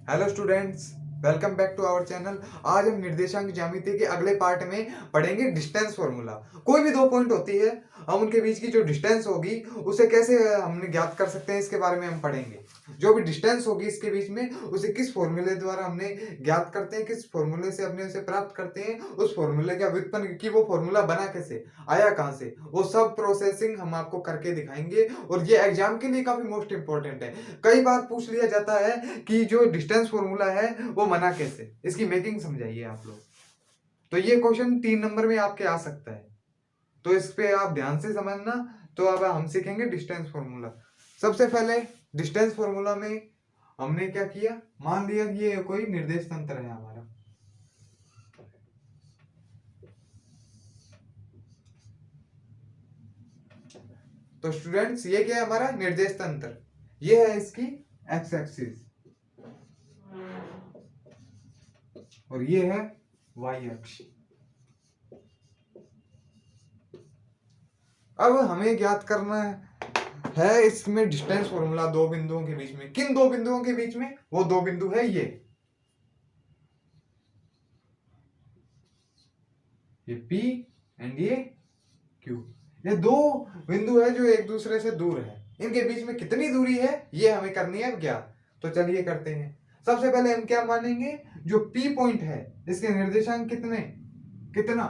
Hello students, welcome back to our channel. आज हम निर्देशांक ज्यामिति के अगले पार्ट में पढ़ेंगे डिस्टेंस फॉर्मूला। कोई भी दो पॉइंट होती है, हम उनके बीच की जो डिस्टेंस होगी उसे कैसे हमने ज्ञात कर सकते हैं, इसके बारे में हम पढ़ेंगे। जो भी डिस्टेंस होगी इसके बीच में, उसे किस फॉर्मूले द्वारा हमने ज्ञात करते हैं, किस फॉर्मूले से अपने उसे प्राप्त करते हैं, उस फॉर्मूले का व्युत्पन्न कि वो फॉर्मूला बना कैसे, आया कहाँ से, वो सब प्रोसेसिंग हम आपको करके दिखाएंगे। और ये एग्जाम के लिए काफी मोस्ट इंपॉर्टेंट है। कई बार पूछ लिया जाता है कि जो डिस्टेंस फॉर्मूला है वो बना कैसे, इसकी मेकिंग समझाइए आप लोग। तो ये क्वेश्चन 3 नंबर में आपके आ सकता है, तो इस पे आप ध्यान से समझना। तो अब हम सीखेंगे डिस्टेंस फॉर्मूला। सबसे पहले डिस्टेंस फॉर्मूला में हमने क्या किया, मान लिया कि ये कोई निर्देश तंत्र है हमारा। तो स्टूडेंट्स ये क्या है, हमारा निर्देश तंत्र। ये है इसकी एक्स एक्सिस और ये है वाई अक्ष। अब हमें ज्ञात करना है इसमें डिस्टेंस फॉर्मूला दो बिंदुओं के बीच में। किन दो बिंदुओं के बीच में? वो दो बिंदु है ये P एंड ये Q। ये दो बिंदु है जो एक दूसरे से दूर है। इनके बीच में कितनी दूरी है ये हमें करनी है ज्ञात। तो चलिए करते हैं। सबसे पहले हम क्या मानेंगे, जो P पॉइंट है इसके निर्देशांक कितना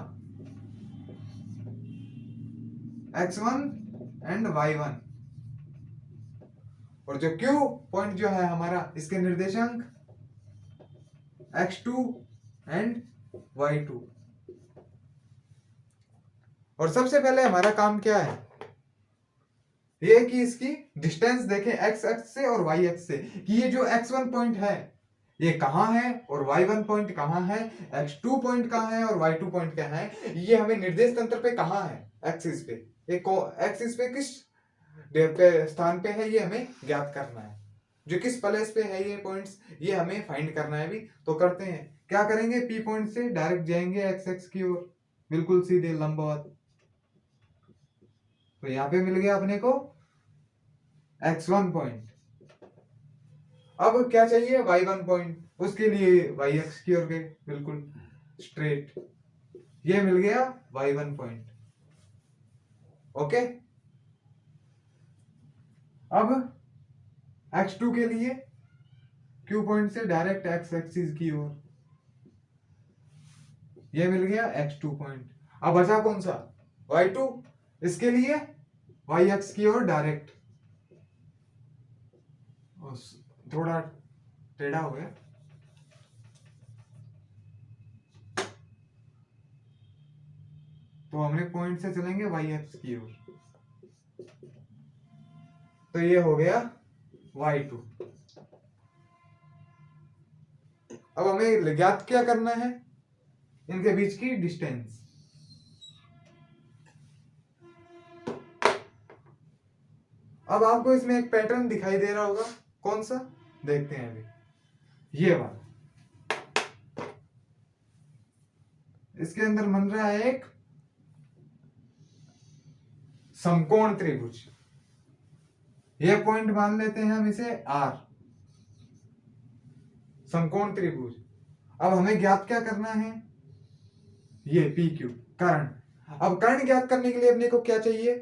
x1 एंड y1, और जो Q पॉइंट जो है हमारा, इसके निर्देशांक x2 एंड y2। और सबसे पहले हमारा काम क्या है, ये कि इसकी डिस्टेंस देखें x अक्ष से और y अक्ष से, कि ये जो x1 पॉइंट है ये कहाँ है और y1 पॉइंट कहाँ है, x2 पॉइंट कहाँ है और y2 पॉइंट कहाँ है, ये हमें निर्देश तंत्र पे कहाँ है, एक्सिस पे। एक्सिस पे किस स्थान पे है ये हमें ज्ञात करना है। जो किस प्लेस पे है ये पॉइंट्स, ये हमें फाइंड करना है। भी तो करते हैं, क्या करेंगे, P पॉइंट से डायरेक्ट जाएंगे एक्स एक्स की ओर, बिल्कुल सीधे लंबवत। तो यहाँ पे मिल गया अपने को x1 पॉइंट। अब क्या चाहिए, y1 पॉइंट। उसके लिए y अक्ष की ओर गए बिल्कुल स्ट्रेट, ये मिल गया y1 पॉइंट। ओके। अब x2 के लिए Q पॉइंट से डायरेक्ट x एक्सिस की ओर, ये मिल गया x2 पॉइंट। अब बचा कौन सा, y2। इसके लिए y अक्ष की ओर डायरेक्ट, थोड़ा टेढ़ा हो गया, तो हमने पॉइंट से चलेंगे y अक्ष की ओर। तो ये हो गया y2। अब हमें ज्ञात क्या करना है, इनके बीच की डिस्टेंस। अब आपको इसमें एक पैटर्न दिखाई दे रहा होगा, कौन सा, देखते हैं अभी। ये वाला, इसके अंदर बन रहा है एक समकोण त्रिभुज। ये पॉइंट मान लेते हैं हम इसे R, समकोण त्रिभुज। अब हमें ज्ञात क्या करना है, ये PQ कर्ण। अब कर्ण ज्ञात करने के लिए अपने को क्या चाहिए,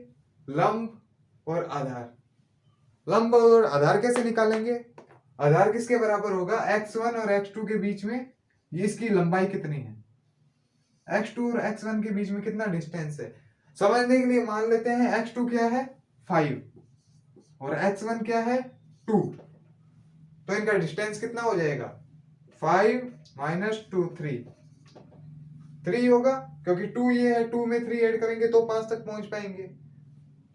लंब और आधार। लंब और आधार कैसे निकालेंगे, आधार किसके बराबर होगा, x1 और x2 के बीच में इसकी लंबाई कितनी है, x2 और x1 के बीच में कितना डिस्टेंस है। समझने के लिए मान लेते हैं x2 क्या है 5 और x1 क्या है 2। तो इनका डिस्टेंस कितना हो जाएगा, 5 माइनस 2 3 होगा, क्योंकि 2 ये है, 2 में 3 ऐड करेंगे तो 5 तक पहुंच पाएंगे।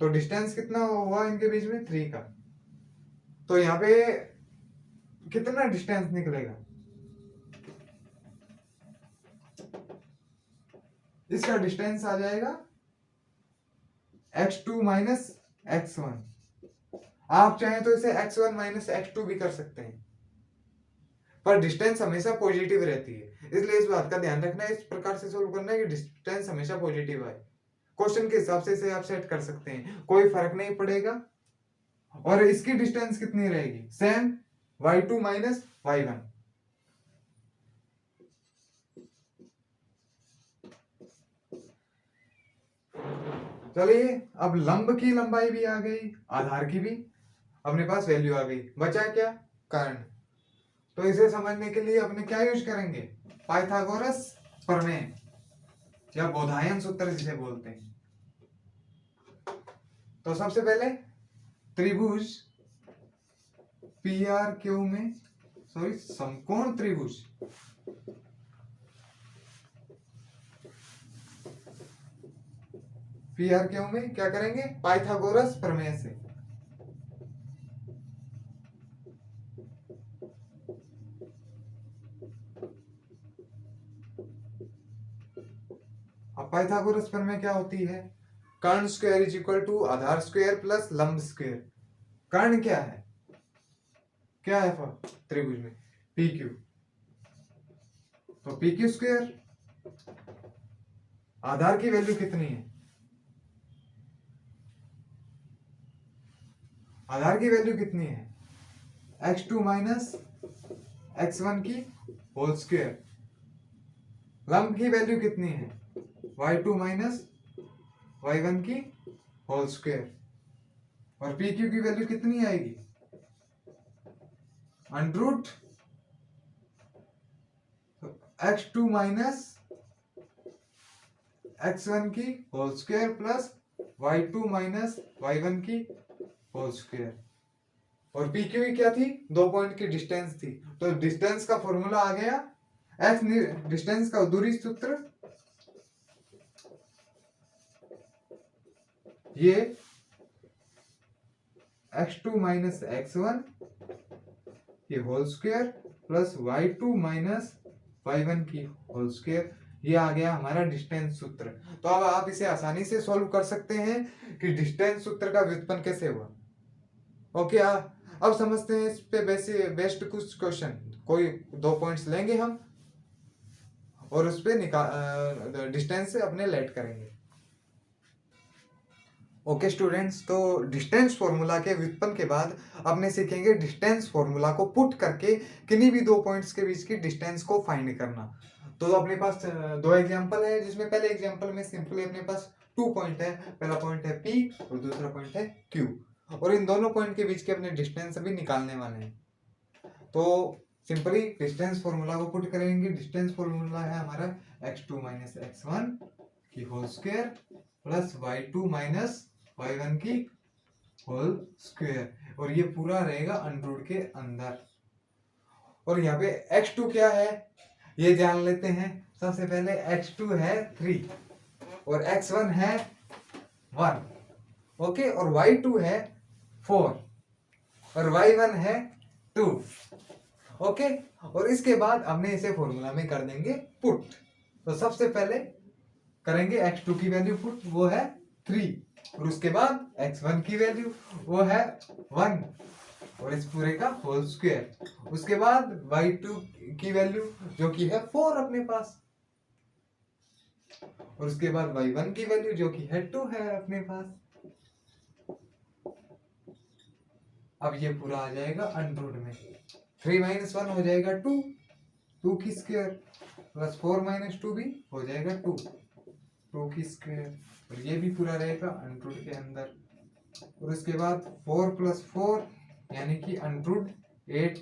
तो डिस्टेंस कितना हुआ इनके बीच में, 3 का। तो यहाँ पे कितना डिस्टेंस निकलेगा, इसका डिस्टेंस आ जाएगा x2 माइनस x1। आप चाहें तो इसे x1 माइनस x2 भी कर सकते हैं, पर डिस्टेंस हमेशा पॉजिटिव रहती है, इसलिए इस बात का ध्यान रखना है। इस प्रकार से सोल्व करना है कि डिस्टेंस हमेशा पॉजिटिव आए। क्वेश्चन के हिसाब से इसे आप सेट कर सकते हैं, कोई फर्क नहीं पड़ेगा। और इसकी डिस्टेंस कितनी रहेगी, सेम y2 माइनस y1। चलिए अब लंब की लंबाई भी आ गई, आधार की भी अपने पास वैल्यू आ गई, बचा क्या, कर्ण। तो इसे समझने के लिए अपने क्या यूज करेंगे, पाइथागोरस प्रमेय या बोधायन सूत्र जिसे बोलते हैं। तो सबसे पहले त्रिभुज पी आर क्यू में, सॉरी समकोण त्रिभुज पी आर क्यू में क्या करेंगे, पाइथागोरस प्रमेय से। अब पाइथागोरस प्रमेय क्या होती है, कर्ण स्क्वायर इज इक्वल टू आधार स्क्वायर प्लस लंब स्क्वायर। कर्ण क्या है, क्या है त्रिभुज में, पी क्यू, तो पी क्यू स्क्वायर। आधार की वैल्यू कितनी है, आधार की वैल्यू कितनी है, x2 माइनस x1 की होल स्क्वायर। लंब की वैल्यू कितनी है, y2 माइनस y1 की होल स्क्वायर। और पी क्यू की वैल्यू कितनी आएगी, अंडरूट x2 माइनस x1 की whole square plus y2 minus y1 की होल स्क्वायर। और पी क्यू क्या थी, 2 पॉइंट की डिस्टेंस थी, तो डिस्टेंस का फॉर्मूला आ गया एफ, डिस्टेंस का दूरी सूत्र, ये x2 माइनस x1 की whole square plus y2 minus y1 की होल स्क्वायर, ये आ गया हमारा डिस्टेंस सूत्र। तो अब आप इसे आसानी से सॉल्व कर सकते हैं कि डिस्टेंस सूत्र का व्युत्पन्न कैसे हुआ। ओके, अब समझते हैं इस पे बेस्ट कुछ क्वेश्चन। कोई 2 पॉइंट्स लेंगे हम और उस पे डिस्टेंस से अपने लेट करेंगे। ओके स्टूडेंट्स, तो डिस्टेंस फॉर्मूला के व्युत्पन्न के बाद अपने सीखेंगे डिस्टेंस फॉर्मूला को पुट करके किन्हीं भी 2 पॉइंट्स के बीच की डिस्टेंस को फाइंड करना। तो अपने पास 2 एग्जांपल है, जिसमें पहले एग्जांपल में सिंपली अपने पास 2 पॉइंट है, पहला पॉइंट है P और दूसरा पॉइंट है Q, और इन दोनों पॉइंट के बीच के अपने डिस्टेंस अभी निकालने वाले हैं। तो सिंपली डिस्टेंस फॉर्मूला को पुट करेंगे। डिस्टेंस फॉर्मूला है हमारा x2 माइनस x1 की whole square plus y2 minus y1 की होल स्क्वायर, और ये पूरा रहेगा अंडररूट के अंदर। और यहाँ पे x2 क्या है ये जान लेते हैं। सबसे पहले x2 है 3 और x1 है 1, ओके, और y2 है 4 और y1 है 2, ओके। और इसके बाद हमने इसे फॉर्मूला में कर देंगे पुट। तो सबसे पहले करेंगे x2 की वैल्यू पुट, वो है 3, और उसके बाद x1 की वैल्यू वो है 1 और इस पूरे का होल स्क्वायर। उसके बाद y2 की वैल्यू जो कि है 4 अपने पास, और उसके बाद y1 की वैल्यू जो कि है 2 है अपने पास। अब ये पूरा आ जाएगा अंडररूट में, 3 माइनस 1 हो जाएगा 2, 2 की स्क्वायर प्लस 4 माइनस 2 भी हो जाएगा 2, 2 की स्क्वायर, और ये भी पूरा रहेगा अंडररूट के अंदर। और उसके बाद 4 प्लस 4 यानी कि अंडररूट 8,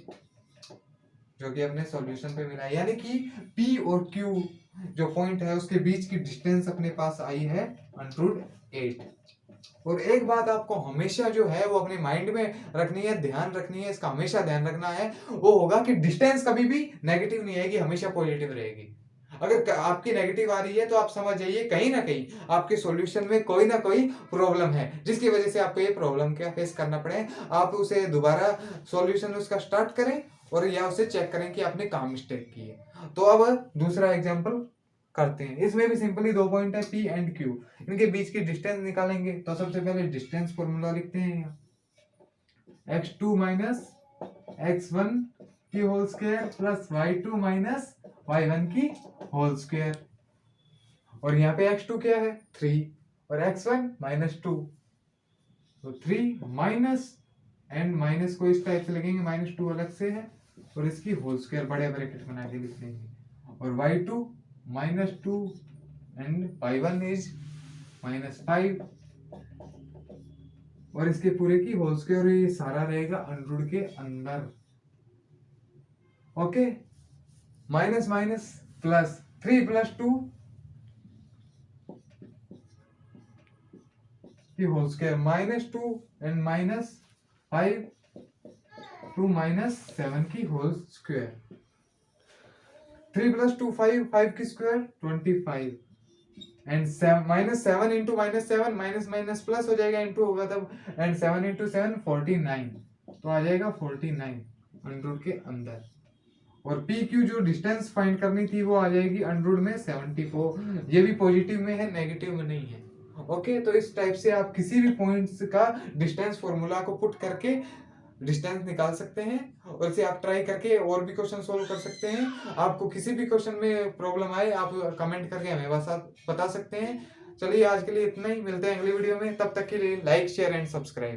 जो कि अपने सॉल्यूशन पे मिला है। यानी कि P और Q जो पॉइंट है उसके बीच की डिस्टेंस अपने पास आई है अंडररूट 8। और एक बात आपको हमेशा जो है वो अपने माइंड में रखनी है, ध्यान रखनी है, इसका हमेशा ध्यान रखना है, वो होगा कि डिस्टेंस कभी भी नेगेटिव नहीं आएगी, हमेशा पॉजिटिव रहेगी। अगर आपकी नेगेटिव आ रही है तो आप समझ जाइए कहीं ना कहीं आपके सॉल्यूशन में कोई ना कोई प्रॉब्लम है, जिसकी वजह से आपको ये प्रॉब्लम क्या फेस करना पड़े। आप उसे दोबारा सॉल्यूशन उसका स्टार्ट करें और या उसे चेक करें कि आपने कहाँ मिस्टेक की है। तो अब दूसरा एग्जाम्पल करते हैं। इसमें भी सिंपली 2 पॉइंट है P एंड Q, इनके बीच की डिस्टेंस निकालेंगे। तो सबसे पहले डिस्टेंस फॉर्मूला लिखते हैं यहाँ, x2 माइनस x1 की whole square plus y2 minus y1 की होल स्क्वायर, और यहाँ पे x2 क्या है 3 और x1 माइनस 2, तो 3 माइनस एंड माइनस को इस टाइप से लिखेंगे, -2 अलग से है और इसकी होल स्क्वायर बड़े ब्रैकेट बना के लिख देंगे, और y2 -2 एंड y1 इज -5, और इसके पूरे की होल स्क्वायर, ये सारा रहेगा अंडर के अंदर। ओके, माइनस माइनस प्लस, 3 + 2 की होल स्क्वायर, -2 एंड -5 2 -7 की होल स्क्वायर, 3 + 2 5, 5 की square 25, and -7 into -7 minus minus plus हो जाएगा, इंटू होगा तब, एंड 7 इंटू 7 49, तो आ जाएगा 49 अंडर के अंदर। और पी क्यू जो डिस्टेंस फाइंड करनी थी वो आ जाएगी अंडर में 74, ये भी पॉजिटिव में है, नेगेटिव में नहीं है। ओके, तो इस टाइप से आप किसी भी पॉइंट्स का डिस्टेंस फॉर्मूला को पुट करके डिस्टेंस निकाल सकते हैं, और इसे आप ट्राई करके और भी क्वेश्चन सोल्व कर सकते हैं। आपको किसी भी क्वेश्चन में प्रॉब्लम आए आप कमेंट करके हमें बता सकते हैं। चलिए आज के लिए इतना ही, मिलते हैं अगली वीडियो में, तब तक के लिए लाइक शेयर एंड सब्सक्राइब।